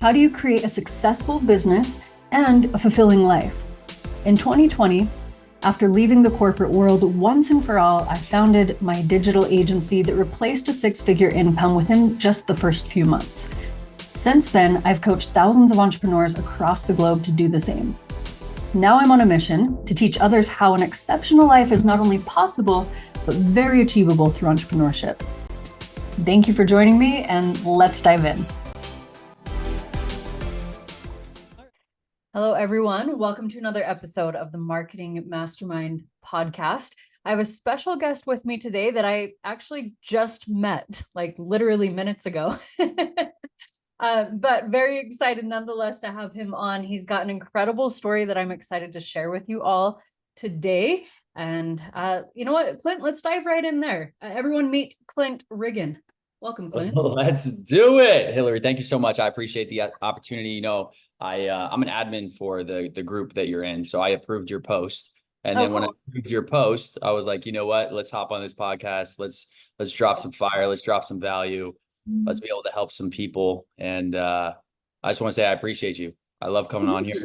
How do you create a successful business and a fulfilling life? In 2020, after leaving the corporate world once and for all, I founded my digital agency that replaced a six-figure income within just the first few months. Since then, I've coached thousands of entrepreneurs across the globe to do the same. Now I'm on a mission to teach others how an exceptional life is not only possible, but very achievable through entrepreneurship. Thank you for joining me, and let's dive in. Hello, everyone. Welcome to another episode of the Marketing Mastermind podcast. I have a special guest with me today that I actually just met, like literally minutes ago. But very excited nonetheless to have him on. He's got an incredible story that I'm excited to share with you all today. And you know what, Clint, let's dive right in there. Everyone meet Clint Riggin. Welcome, Clint. Let's do it, Hillary. Thank you so much. I appreciate the opportunity. You know, I'm an admin for the group that you're in, so I approved your post. And then when I approved your post, I was like, you know what? Let's hop on this podcast. Let's drop some fire. Let's drop some value. Let's be able to help some people. And I just want to say I appreciate you. I love coming on here.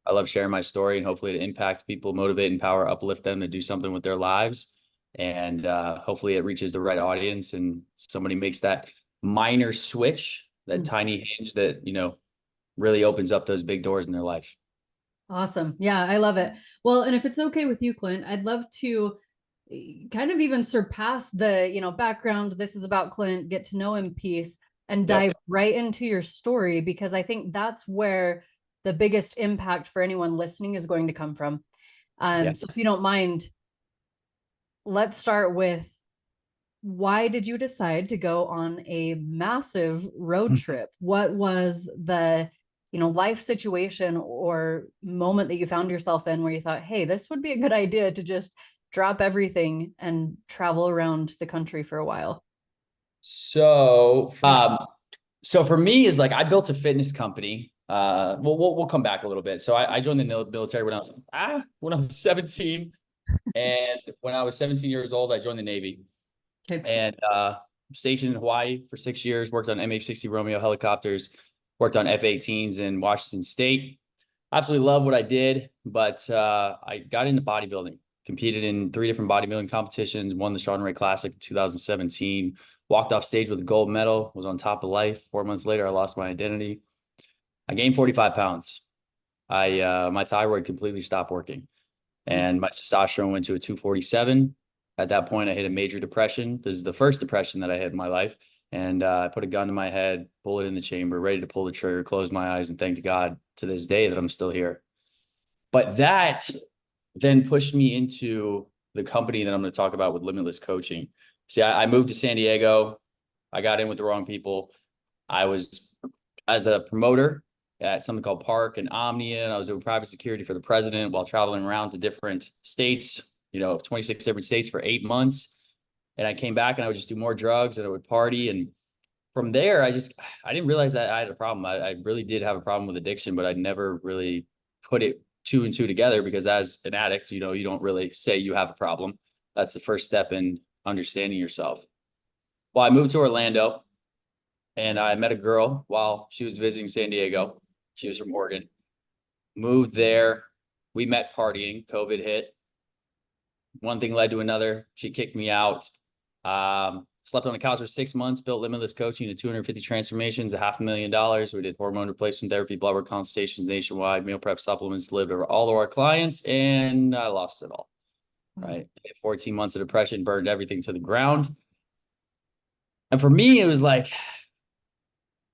I love sharing my story and hopefully to impact people, motivate, empower, uplift them to do something with their lives. And hopefully it reaches the right audience and somebody makes that minor switch, that tiny hinge that, you know, really opens up those big doors in their life. Awesome. Yeah, I love it. Well, and if it's okay with you, Clint, I'd love to kind of even surpass the, background. This is about Clint, get to know him piece and dive right into your story, because I think that's where the biggest impact for anyone listening is going to come from. So if you don't mind, let's start with, why did you decide to go on a massive road trip? What was the, life situation or moment that you found yourself in where you thought, hey, this would be a good idea to just drop everything and travel around the country for a while? So for me is like, I built a fitness company. We'll come back a little bit. So I joined the military when I was 17. And when I was 17 years old, I joined the Navy. And stationed in Hawaii for 6 years, worked on MH-60 Romeo helicopters, worked on F-18s in Washington State. Absolutely love what I did, but I got into bodybuilding, competed in 3 different bodybuilding competitions, won the Shawn Ray Classic in 2017, walked off stage with a gold medal, was on top of life. 4 months later, I lost my identity. I gained 45 pounds. My thyroid completely stopped working, and my testosterone went to a 247. At that point, I hit a major depression. This is the first depression that I had in my life. And I put a gun to my head, bullet in the chamber, ready to pull the trigger, close my eyes, and thank God to this day that I'm still here. But that then pushed me into the company that I'm going to talk about with Limitless Coaching. See, I moved to San Diego. I got in with the wrong people. I was as a promoter at something called Park and Omnia, and I was doing private security for the president while traveling around to different states, 26 different states for 8 months. And I came back and I would just do more drugs and I would party. And from there, I didn't realize that I had a problem. I really did have a problem with addiction, but I never really put it 2 and 2 together, because as an addict, you don't really say you have a problem. That's the first step in understanding yourself. Well, I moved to Orlando and I met a girl while she was visiting San Diego. She was from Oregon. Moved there. We met partying. COVID hit. One thing led to another. She kicked me out. Slept on the couch for 6 months, built Limitless Coaching to 250 transformations, $500,000. We did hormone replacement therapy, blood work consultations nationwide, meal prep supplements delivered to all of our clients, and I lost it all. Right. 14 months of depression, burned everything to the ground. And for me, it was like,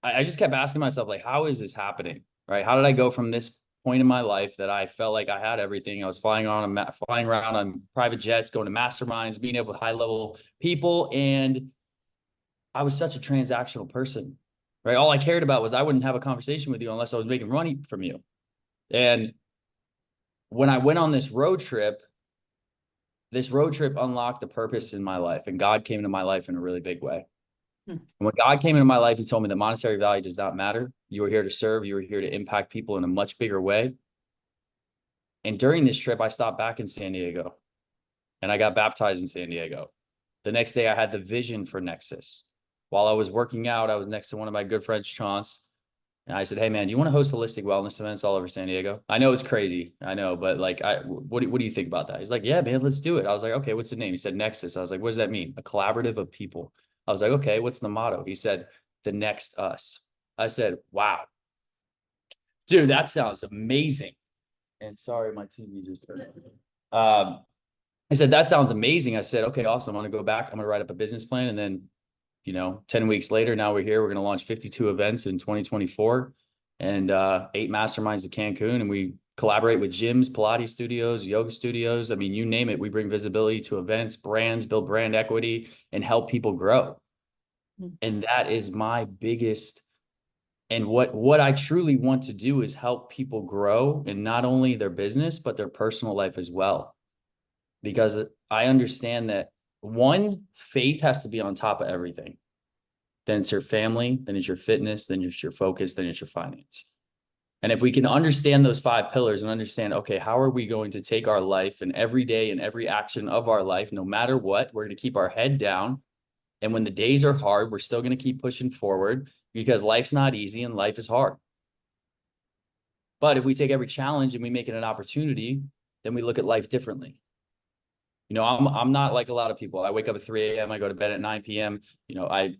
I just kept asking myself, like, how is this happening? Right? How did I go from this point in my life that I felt like I had everything? I was flying around on private jets, going to masterminds, being able to high level people. And I was such a transactional person, right? All I cared about was I wouldn't have a conversation with you unless I was making money from you. And when I went on this road trip unlocked the purpose in my life, and God came into my life in a really big way. And when God came into my life, he told me that monetary value does not matter. You are here to serve. You are here to impact people in a much bigger way. And during this trip, I stopped back in San Diego and I got baptized in San Diego. The next day I had the vision for Nexus. While I was working out, I was next to one of my good friends, Chance. And I said, hey man, do you want to host holistic wellness events all over San Diego? I know it's crazy. I know, but like, what do you think about that? He's like, yeah, man, let's do it. I was like, okay, what's the name? He said, Nexus. I was like, what does that mean? A collaborative of people. I was like, okay, what's the motto? He said, the next us. I said, wow, dude, that sounds amazing. And sorry, my TV just turned on. I said, that sounds amazing. I said, okay, awesome. I'm going to go back. I'm going to write up a business plan. And then, 10 weeks later, now we're here. We're going to launch 52 events in 2024 and 8 masterminds to Cancun. And we collaborate with gyms, Pilates studios, yoga studios. I mean, you name it. We bring visibility to events, brands, build brand equity, and help people grow. And that is my biggest. And what I truly want to do is help people grow in not only their business, but their personal life as well. Because I understand that one, faith has to be on top of everything. Then it's your family, then it's your fitness, then it's your focus, then it's your finance. And if we can understand those 5 pillars and understand, okay, how are we going to take our life and every day and every action of our life, no matter what, we're going to keep our head down. And when the days are hard, we're still going to keep pushing forward because life's not easy and life is hard. But if we take every challenge and we make it an opportunity, then we look at life differently. I'm not like a lot of people. I wake up at 3 a.m. I go to bed at 9 p.m. I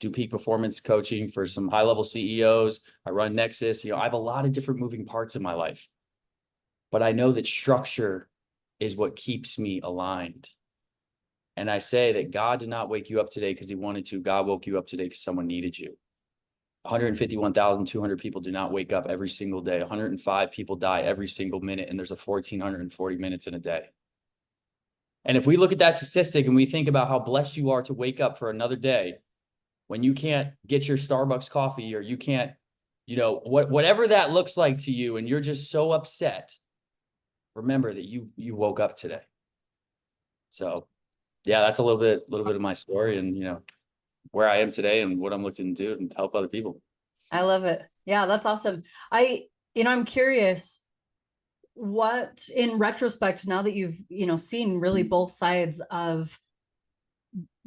do peak performance coaching for some high-level CEOs. I run Nexus. I have a lot of different moving parts in my life. But I know that structure is what keeps me aligned. And I say that God did not wake you up today because he wanted to. God woke you up today because someone needed you. 151,200 people do not wake up every single day. 105 people die every single minute, and there's 1,440 minutes in a day. And if we look at that statistic and we think about how blessed you are to wake up for another day, when you can't get your Starbucks coffee or you can't, whatever that looks like to you, and you're just so upset, remember that you woke up today. So yeah, that's a little bit of my story and, where I am today and what I'm looking to do and help other people. I love it. Yeah, that's awesome. I'm curious, what, in retrospect, now that you've, seen really both sides of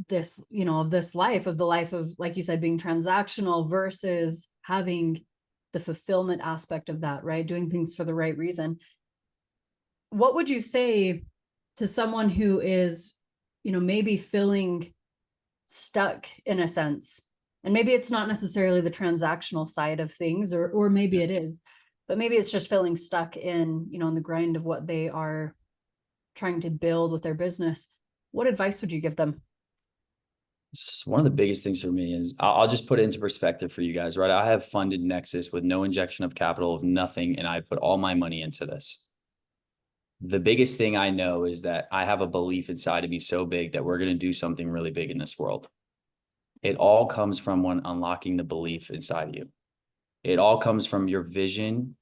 this, of this life, of the life of, like you said, being transactional versus having the fulfillment aspect of that, right? Doing things for the right reason. What would you say to someone who is, maybe feeling stuck in a sense? And maybe it's not necessarily the transactional side of things, or maybe it is, but maybe it's just feeling stuck in, in the grind of what they are trying to build with their business. What advice would you give them? One of the biggest things for me is I'll just put it into perspective for you guys, right? I have funded Nexus with no injection of capital, of nothing, and I put all my money into this. The biggest thing I know is that I have a belief inside of me so big that we're going to do something really big in this world. It all comes from unlocking the belief inside of you. It all comes from your vision.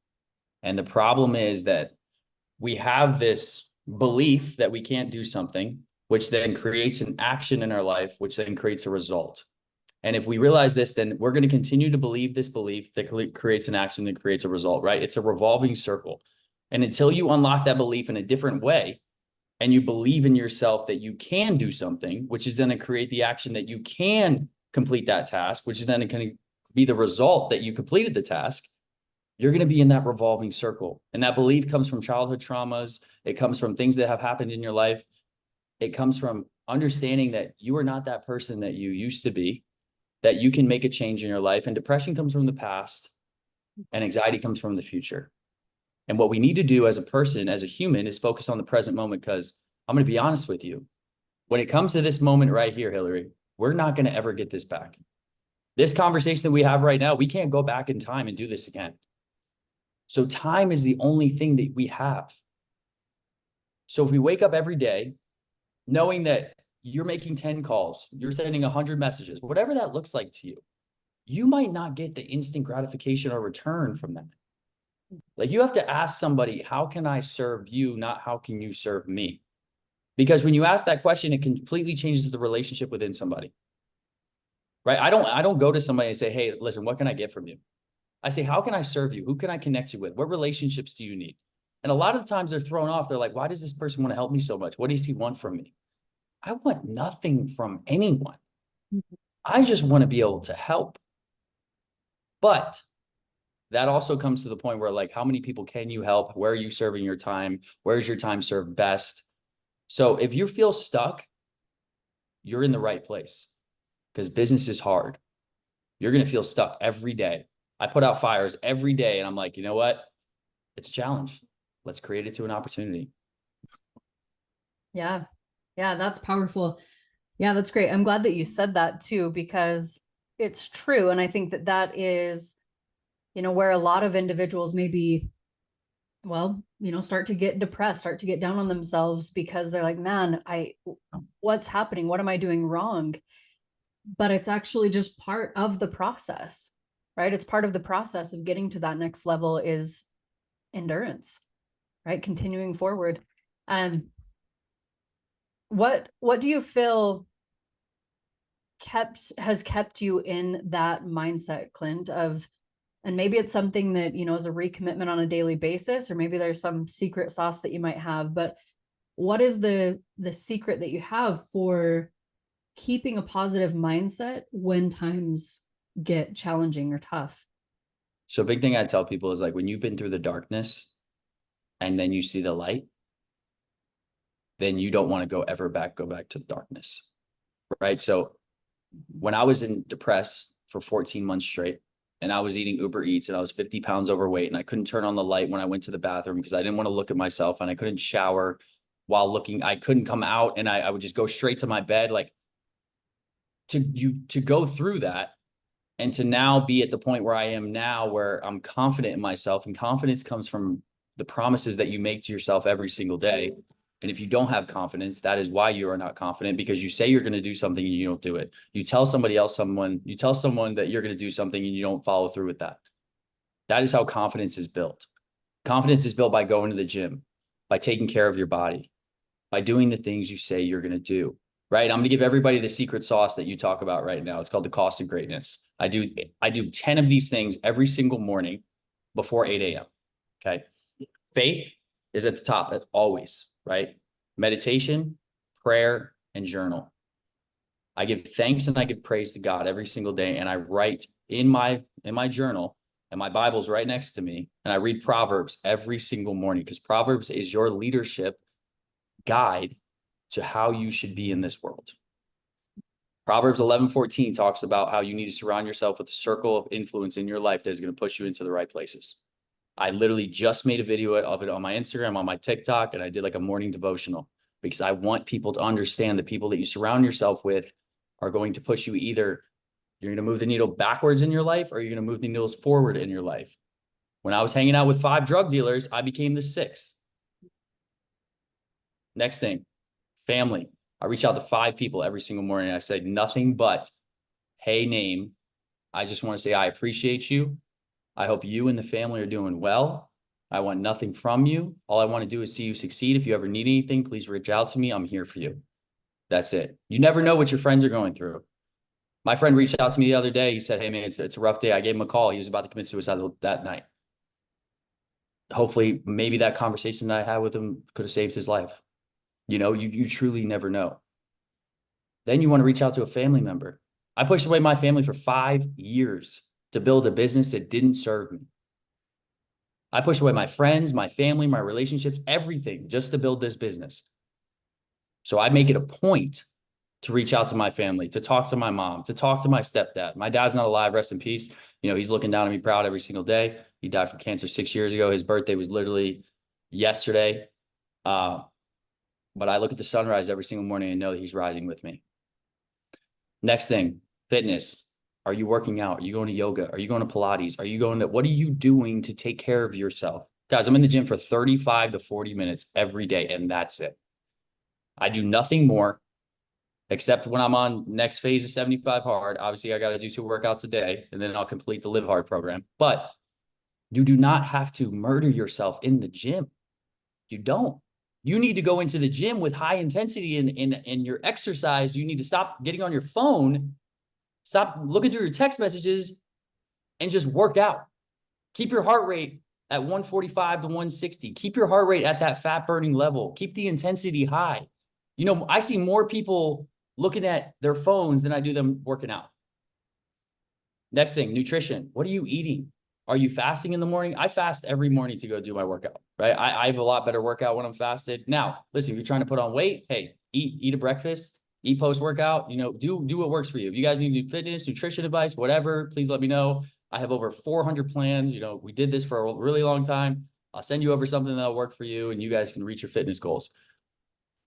And the problem is that we have this belief that we can't do something, which then creates an action in our life, which then creates a result. And if we realize this, then we're going to continue to believe this belief that creates an action that creates a result, right? It's a revolving circle. And until you unlock that belief in a different way, and you believe in yourself that you can do something, which is then to create the action that you can complete that task, which is then going to be the result that you completed the task, you're going to be in that revolving circle. And that belief comes from childhood traumas. It comes from things that have happened in your life. It comes from understanding that you are not that person that you used to be, that you can make a change in your life. And depression comes from the past, and anxiety comes from the future. And what we need to do as a person, as a human, is focus on the present moment, because I'm going to be honest with you. When it comes to this moment right here, Hillary, we're not going to ever get this back. This conversation that we have right now, we can't go back in time and do this again. So time is the only thing that we have. So if we wake up every day knowing that you're making 10 calls, you're sending 100 messages, whatever that looks like to you, you might not get the instant gratification or return from that. Like, you have to ask somebody, how can I serve you? Not how can you serve me? Because when you ask that question, it completely changes the relationship within somebody, right? I don't go to somebody and say, hey, listen, what can I get from you? I say, how can I serve you? Who can I connect you with? What relationships do you need? And a lot of the times they're thrown off. They're like, why does this person want to help me so much? What does he want from me? I want nothing from anyone. I just want to be able to help. But that also comes to the point where like, how many people can you help? Where are you serving your time? Where's your time served best? So if you feel stuck, you're in the right place, because business is hard. You're going to feel stuck every day. I put out fires every day and I'm like, you know what? It's a challenge. Let's create it to an opportunity. Yeah. Yeah, that's powerful. Yeah, that's great. I'm glad that you said that too, because it's true. And I think that that is, where a lot of individuals maybe, well, start to get depressed, start to get down on themselves because they're like, man, what's happening? What am I doing wrong? But it's actually just part of the process, right? It's part of the process of getting to that next level is endurance, right? Continuing forward. What do you feel has kept you in that mindset, Clint, and maybe it's something that, is a recommitment on a daily basis, or maybe there's some secret sauce that you might have, but what is the secret that you have for keeping a positive mindset when times get challenging or tough? So a big thing I tell people is like, when you've been through the darkness and then you see the light, then you don't want to go back to the darkness. Right. So when I was depressed for 14 months straight, and I was eating Uber Eats and I was 50 pounds overweight, and I couldn't turn on the light when I went to the bathroom because I didn't want to look at myself, and I couldn't shower while looking, I couldn't come out, and I would just go straight to my bed. Like, to go through that and to now be at the point where I am now, where I'm confident in myself, and confidence comes from the promises that you make to yourself every single day. And if you don't have confidence, that is why you are not confident, because you say you're going to do something and you don't do it. You tell you tell someone that you're going to do something and you don't follow through with that. That is how confidence is built. Confidence is built by going to the gym, by taking care of your body, by doing the things you say you're going to do. Right? I'm going to give everybody the secret sauce that you talk about right now. It's called the cost of greatness. I do 10 of these things every single morning before 8 a.m. Okay. Faith is at the top always, right? Meditation, prayer, and journal. I give thanks and I give praise to God every single day. And I write in my journal, and my Bible's right next to me. And I read Proverbs every single morning, because Proverbs is your leadership guide to how you should be in this world. Proverbs 11:14 talks about how you need to surround yourself with a circle of influence in your life that is going to push you into the right places. I literally just made a video of it on my Instagram, on my TikTok, and I did like a morning devotional, because I want people to understand the people that you surround yourself with are going to push you. Either you're going to move the needle backwards in your life, or you're going to move the needles forward in your life. When I was hanging out with 5 drug dealers, I became the 6th. Next thing, family. I reach out to 5 people every single morning. I say nothing but, hey, name. I just want to say I appreciate you. I hope you and the family are doing well. I want nothing from you. All I want to do is see you succeed. If you ever need anything, please reach out to me. I'm here for you. That's it. You never know what your friends are going through. My friend reached out to me the other day. He said, hey, man, it's a rough day. I gave him a call. He was about to commit suicide that night. Hopefully, maybe that conversation that I had with him could have saved his life. You truly never know. Then you want to reach out to a family member. I pushed away my family for 5 years to build a business that didn't serve me. I pushed away my friends, my family, my relationships, everything, just to build this business. So I make it a point to reach out to my family, to talk to my mom, to talk to my stepdad. My dad's not alive, rest in peace. He's looking down at me proud every single day. He died from cancer 6 years ago. His birthday was literally yesterday. But I look at the sunrise every single morning and know that he's rising with me. Next thing, fitness. Are you working out? Are you going to yoga? Are you going to Pilates? What are you doing to take care of yourself? Guys, I'm in the gym for 35 to 40 minutes every day, and that's it. I do nothing more, except when I'm on next phase of 75 hard. Obviously, I got to do 2 workouts a day, and then I'll complete the Live Hard program. But you do not have to murder yourself in the gym. You don't. You need to go into the gym with high intensity in your exercise. You need to stop getting on your phone, stop looking through your text messages, and just work out. Keep your heart rate at 145 to 160. Keep your heart rate at that fat burning level. Keep the intensity high. I see more people looking at their phones than I do them working out. Next thing, nutrition. What are you eating? Are you fasting in the morning? I fast every morning to go do my workout, right? I have a lot better workout when I'm fasted. Now, listen, if you're trying to put on weight, hey, eat a breakfast, eat post-workout, do what works for you. If you guys need to do fitness, nutrition advice, whatever, please let me know. I have over 400 plans. We did this for a really long time. I'll send you over something that'll work for you and you guys can reach your fitness goals.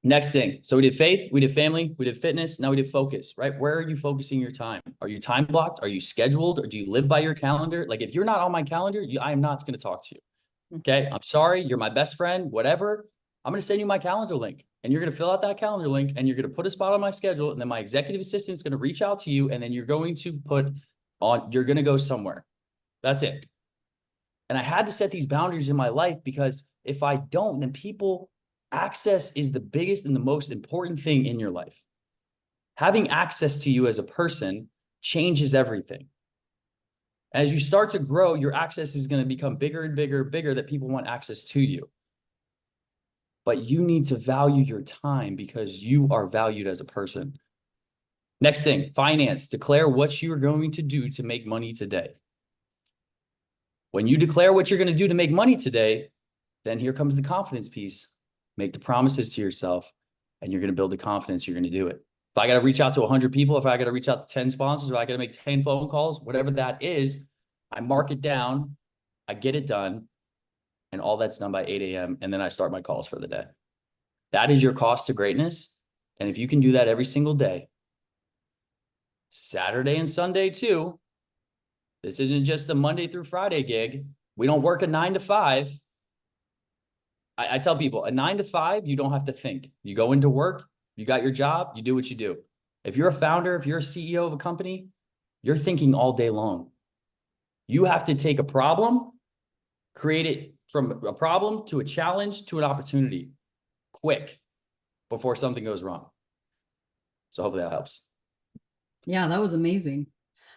Next thing. So we did faith, we did family, we did fitness. Now we did focus, right? Where are you focusing your time? Are you time blocked? Are you scheduled? Or do you live by your calendar? Like if you're not on my calendar, I am not going to talk to you. Okay. I'm sorry. You're my best friend, whatever. I'm going to send you my calendar link and you're going to fill out that calendar link and you're going to put a spot on my schedule. And then my executive assistant is going to reach out to you. And then you're going to you're going to go somewhere. That's it. And I had to set these boundaries in my life because if I don't, then access is the biggest and the most important thing in your life. Having access to you as a person changes everything. As you start to grow, your access is going to become bigger and bigger and bigger that people want access to you. But you need to value your time because you are valued as a person. Next thing, finance. Declare what you are going to do to make money today. When you declare what you're going to do to make money today, then here comes the confidence piece. Make the promises to yourself and you're going to build the confidence you're going to do it. If I got to reach out to 100 people, if I got to reach out to 10 sponsors, if I got to make 10 phone calls, whatever that is, I mark it down, I get it done, and all that's done by 8 a.m. And then I start my calls for the day. That is your cost to greatness. And if you can do that every single day, Saturday and Sunday too, this isn't just the Monday through Friday gig. We don't work a 9 to 5. I tell people a 9 to 5, you don't have to think. You go into work, you got your job, you do what you do. If you're a founder, if you're a CEO of a company, you're thinking all day long. You have to take a problem, create it from a problem to a challenge to an opportunity quick before something goes wrong. So hopefully that helps. Yeah, that was amazing.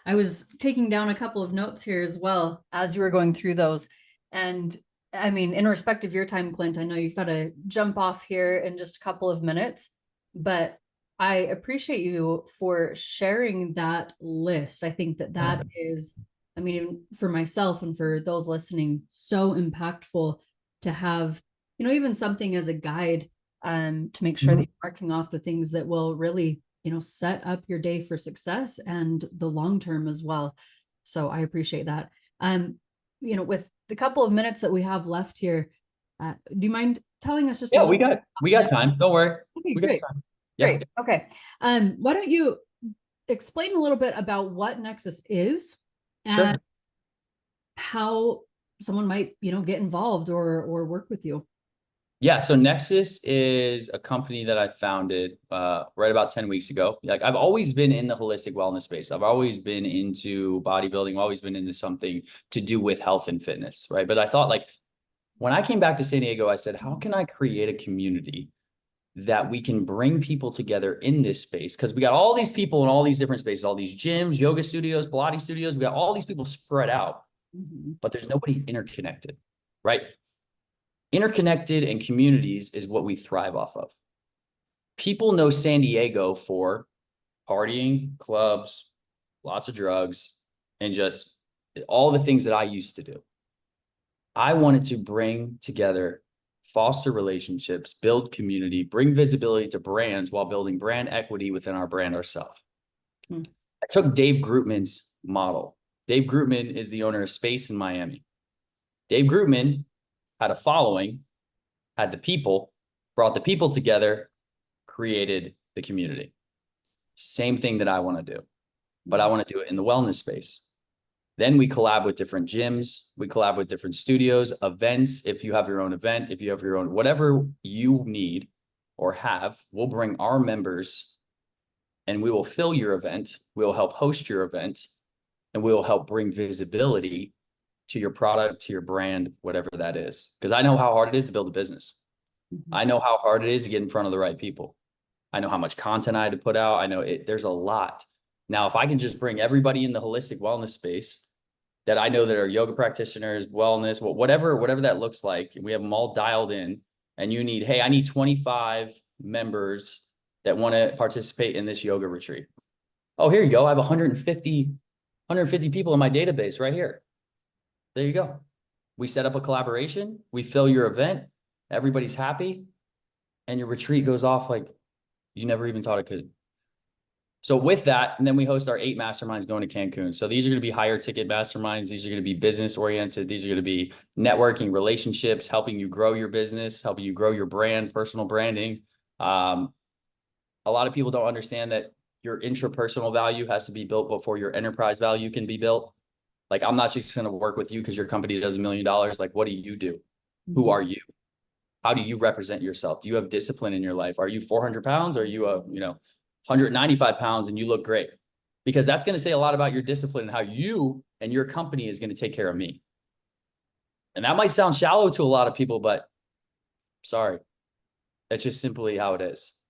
I was taking down a couple of notes here as well as you were going through those. And I mean, in respect of your time, Clint, I know you've got to jump off here in just a couple of minutes, but I appreciate you for sharing that list. I think that is, I mean, for myself and for those listening, so impactful to have, even something as a guide to make sure that you're marking off the things that will really, set up your day for success and the long term as well. So I appreciate that. With the couple of minutes that we have left here, do you mind telling us just a Yeah, little we got time. Don't worry. Okay, we great. got time. Yeah. Great. Okay. Why don't you explain a little bit about what Nexus is and Sure. how someone might, get involved or work with you? Yeah, so Nexus is a company that I founded right about 10 weeks ago. Like I've always been in the holistic wellness space. I've always been into bodybuilding, I've always been into something to do with health and fitness, right? But I thought like when I came back to San Diego, I said, how can I create a community that we can bring people together in this space? Because we got all these people in all these different spaces, all these gyms, yoga studios, Pilates studios, we got all these people spread out, but there's nobody interconnected, right? Interconnected and communities is what we thrive off of. People know San Diego for partying, clubs, lots of drugs, and just all the things that I used to do. I wanted to bring together, foster relationships, build community, bring visibility to brands while building brand equity within our brand ourselves. I took Dave Grootman's model. Dave Grootman is the owner of Space in Miami. Dave Grootman had a following, had the people, brought the people together, created the community. Same thing that I want to do, but I want to do it in the wellness space. Then we collab with different gyms. We collab with different studios, events. If you have your own event, if you have your own, whatever you need or have, we'll bring our members and we will fill your event. We'll help host your event and we will help bring visibility to your product, to your brand, whatever that is. Because I know how hard it is to build a business. I know how hard it is to get in front of the right people. I know how much content I had to put out. I know there's a lot. Now, if I can just bring everybody in the holistic wellness space that I know that are yoga practitioners, wellness, whatever that looks like, and we have them all dialed in, and you need, hey, I need 25 members that want to participate in this yoga retreat. Oh, here you go. I have 150 people in my database right here. There you go. We set up a collaboration. We fill your event. Everybody's happy. And your retreat goes off like you never even thought it could. So with that, and then we host our 8 masterminds going to Cancun. So these are going to be higher ticket masterminds. These are going to be business oriented. These are going to be networking, relationships, helping you grow your business, helping you grow your brand, personal branding. A lot of people don't understand that your intrapersonal value has to be built before your enterprise value can be built. Like, I'm not just going to work with you because your company does $1 million. Like, what do you do? Who are you? How do you represent yourself? Do you have discipline in your life? Are you 400 pounds? Or are you 195 pounds and you look great? Because that's going to say a lot about your discipline and how you and your company is going to take care of me. And that might sound shallow to a lot of people, but sorry, that's just simply how it is.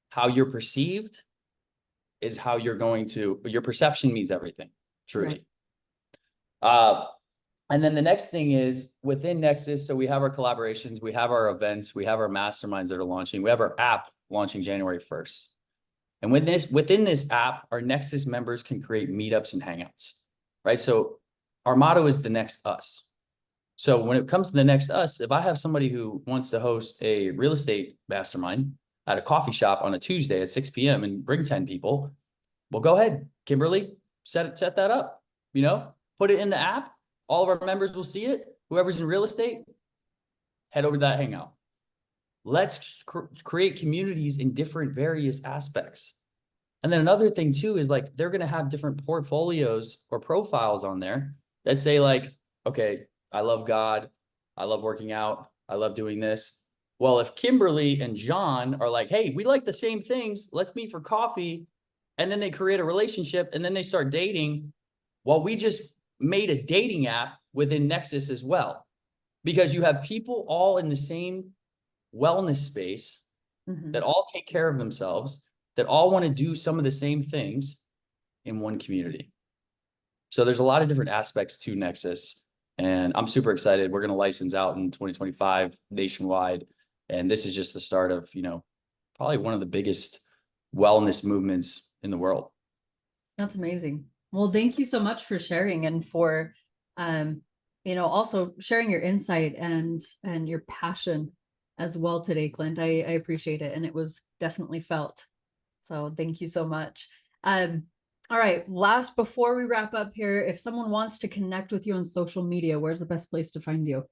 How you're perceived is how you're going to, your perception means everything, truly. Right. And then the next thing is within Nexus. So we have our collaborations, we have our events, we have our masterminds that are launching. We have our app launching January 1st. And within this app, our Nexus members can create meetups and hangouts, right? So our motto is the next us. So when it comes to the next us, if I have somebody who wants to host a real estate mastermind at a coffee shop on a Tuesday at 6 p.m. and bring 10 people, well, go ahead, Kimberly, set that up, put it in the app. All of our members will see it. Whoever's in real estate, head over to that hangout. Let's create communities in different various aspects. And then another thing too is like, they're going to have different portfolios or profiles on there that say like, okay, I love God. I love working out. I love doing this. Well, if Kimberly and John are like, hey, we like the same things, let's meet for coffee. And then they create a relationship and then they start dating. Well, we just made a dating app within Nexus as well, because you have people all in the same wellness space that all take care of themselves, that all want to do some of the same things in one community. So there's a lot of different aspects to Nexus, and I'm super excited. We're going to license out in 2025 nationwide. And this is just the start of, probably one of the biggest wellness movements in the world. That's amazing. Well, thank you so much for sharing and for, also sharing your insight and your passion as well today, Clint. I appreciate it. And it was definitely felt. So thank you so much. All right. Before we wrap up here, if someone wants to connect with you on social media, where's the best place to find you?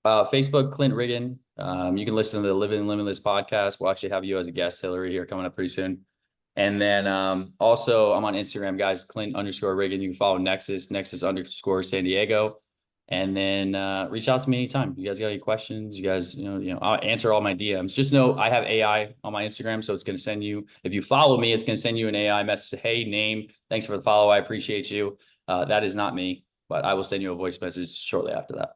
Facebook, Clint Riggin. You can listen to the Living Limitless podcast. We'll actually have you as a guest, Hillary, here coming up pretty soon. And then also I'm on Instagram, guys, Clint_Riggin. You can follow Nexus _San Diego. And then reach out to me anytime. You guys got any questions? You guys, I'll answer all my DMs. Just know I have AI on my Instagram. So it's going to send you, if you follow me, it's going to send you an AI message. Hey, name, thanks for the follow. I appreciate you. That is not me, but I will send you a voice message shortly after that.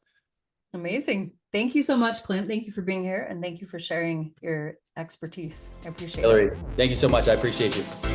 Amazing. Thank you so much, Clint. Thank you for being here. And thank you for sharing your expertise. I appreciate it. Hillary, thank you so much. I appreciate you.